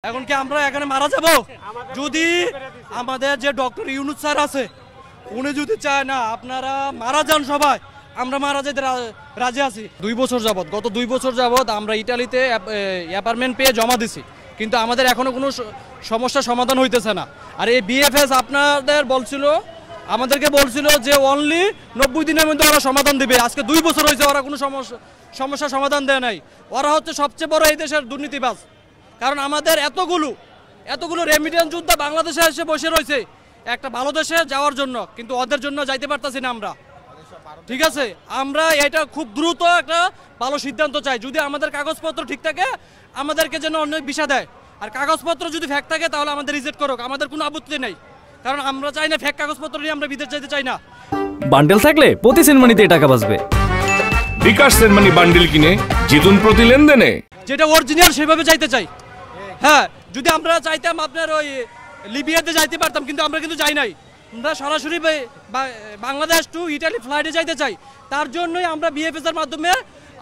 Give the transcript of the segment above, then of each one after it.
এখন কি আমরা এখানে মারা যাব? যদি আমাদের যে ডক্টর ইউনুস স্যার আছে উনি যদি চায় না আপনারা মারা যান সবাই, আমরা মারা যেতে রাজি আছি। 2 বছর যাবত, গত 2 বছর যাবত আমরা ইটালিতে অ্যাপার্টমেন্ট পেয়ে জমা দিছি, কিন্তু আমাদের এখনো কোনো সমস্যা সমাধান হইতেছে না। আর এই বিএফএস আপনাদের আমাদেরকে বলছিল যে অনলি 90 দিনের মধ্যে ওরা সমাধান দিবে। আজকে 2 বছর হয়েছে ওরা কোনো সমস্যা সমাধান দেয় নাই। ওরা হচ্ছে সবচেয়ে বড় এই দেশের দুর্নীতিবাজ। কারণ আমাদের এতগুলো রেমিটেন্স যোদ্ধা বাংলাদেশে এসে বসে রয়েছে একটা ভালো দেশে যাওয়ার জন্য, কিন্তু ওদের জন্য যাইতে পারতাছি না আমরা। ঠিক আছে, আমরা এটা খুব দ্রুত একটা ভালো সিদ্ধান্ত চাই। যদি আমাদের কাগজপত্র ঠিক থাকে আমাদেরকে যেন অন্য ভিসা দেয়, আর কাগজপত্র যদি ফেক থাকে তাহলে আমাদের রিজেক্ট করুক, আমাদের কোনো আপত্তি নেই। কারণ আমরা চাই না ফেক কাগজপত্র নিয়ে আমরা বিদেশ যেতে চাই না। বান্ডেল থাকলে প্রতি সেনমানিতে টাকা বাঁচবে। বিকাশ সেনমানি বান্ডেল কিনে জিতুন প্রতি লেনদেনে। যেটা অরিজিনাল সেভাবে চাইতে চাই। হ্যাঁ, যদি আমরা চাইতাম আপনার ওই লিবিয়াতে যাইতে পারতাম, কিন্তু আমরা কিন্তু যাই নাই। আমরা সরাসরি বাংলাদেশ টু ইটালি ফ্লাইটে যাইতে চাই। তার জন্যই আমরা বিএফএস এর মাধ্যমে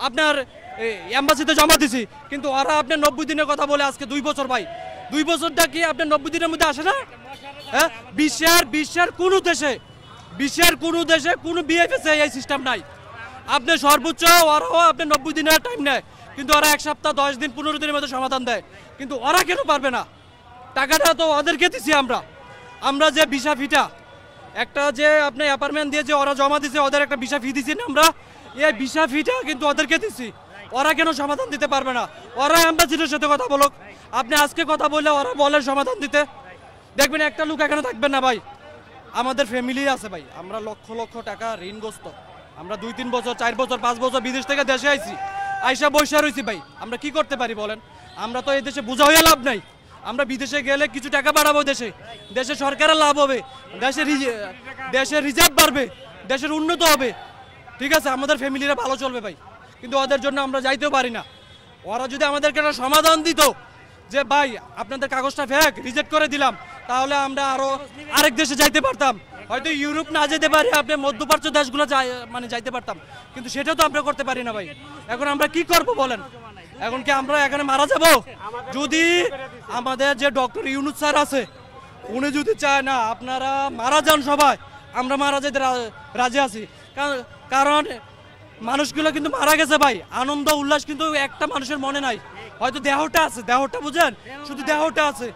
আপনার এম্বাসিতে জমা দিছি, কিন্তু ওরা আপনার 90 দিনের কথা বলে আজকে 2 বছর। ভাই 2 বছরটা কি আপনার 90 দিনের মধ্যে আসে না? হ্যাঁ, বিশ্বের কোনো দেশে কোনো বিএফএস এই সিস্টেম নাই। আপনি সর্বোচ্চ ওরাও আপনার 90 দিনের টাইম নেয়, কিন্তু ওরা 1 সপ্তাহ 10 দিন 15 দিনের মধ্যে সমাধান দেয়। কিন্তু ওরা কেন পারবে না? টাকাটা তো ওদেরকে দিছি আমরা যে ভিসা ফিটা একটা যে আপনি অ্যাপার্টমেন্ট দিয়ে যে ওরা জমা দিছে, ওদের একটা ভিসা ফি দিছি না আমরা, এই ভিসা ফিটা কিন্তু ওদেরকে দিছি। ওরা কেন সমাধান দিতে পারবে না? ওরা অ্যাম্বাসিডারের সাথে কথা বলুক। আপনি আজকে কথা বললে ওরা বলে সমাধান দিতে, দেখবেন একটা লোক এখানে থাকবেন না। ভাই আমাদের ফ্যামিলি আছে ভাই, আমরা লক্ষ লক্ষ টাকা ঋণগ্রস্ত। আমরা 2-3 বছর 4 বছর 5 বছর বিদেশ থেকে দেশে আইসা বসে রয়েছি। ভাই আমরা কি করতে পারি বলেন? আমরা তো এই দেশে বোঝা হয়ে লাভ নাই। আমরা বিদেশে গেলে কিছু টাকা বাড়াবো, দেশে সরকারের লাভ হবে, দেশের রিজার্ভ বাড়বে, দেশের উন্নত হবে। ঠিক আছে, আমাদের ফ্যামিলিরা ভালো চলবে ভাই, কিন্তু ওদের জন্য আমরা যাইতেও পারি না। ওরা যদি আমাদেরকে একটা সমাধান দিত যে ভাই আপনাদের কাগজটা ফেক, রিজেক্ট করে দিলাম, তাহলে আমরা আরেক দেশে যাইতে পারতাম। হয়তো ইউরোপ না যেতে পারি, আপনি মধ্যপ্রাচ্য দেশগুলো যাইতে পারতাম, কিন্তু সেটাও তো আমরা করতে পারি না ভাই। এখন আমরা কি করব বলেন? এখন কি আমরা এখানে মারা যাব? যদি আমাদের যে ডক্টর ইউনুস স্যার আছে উনি যদি চায় না আপনারা মারা যান সবাই, আমরা মারা যেতে রাজি আছি। কারণ মানুষগুলো কিন্তু মারা গেছে ভাই, আনন্দ উল্লাস কিন্তু একটা মানুষের মনে নাই। হয়তো দেহটা আছে, দেহটা বুঝেন, শুধু দেহটা আছে,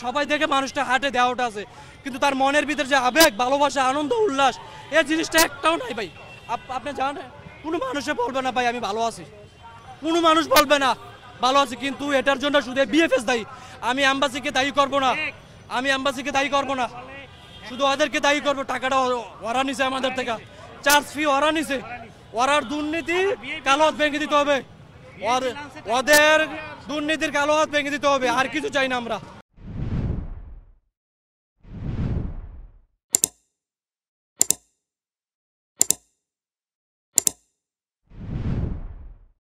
সবাই দেখে মানুষটা হাঁটে, দেহটা আছে, কিন্তু তার মনের ভিতরে যে আবেগ, ভালোবাসা, আনন্দ উল্লাস, এই জিনিসটা একটাও নাই ভাই। আপনি জানেন কোনো মানুষে বলবে না ভাই আমি ভালো আছি, কোনো মানুষ বলবে না ভালো আছি, কিন্তু এটার জন্য শুধু বিএফএস দায়ী। আমি এম্বাসিকে দায়ী করব না, শুধু ওদেরকে দায়ী করবো। টাকাটা ওরা নিছে আমাদের থেকে, চার্জ ফি ওরা নিছে, ওরার দুর্নীতি কালো হাত ভেঙে দিতে হবে, ওদের দুর্নীতির কালো হাত ভেঙে দিতে হবে, আর কিছু চাই না আমরা।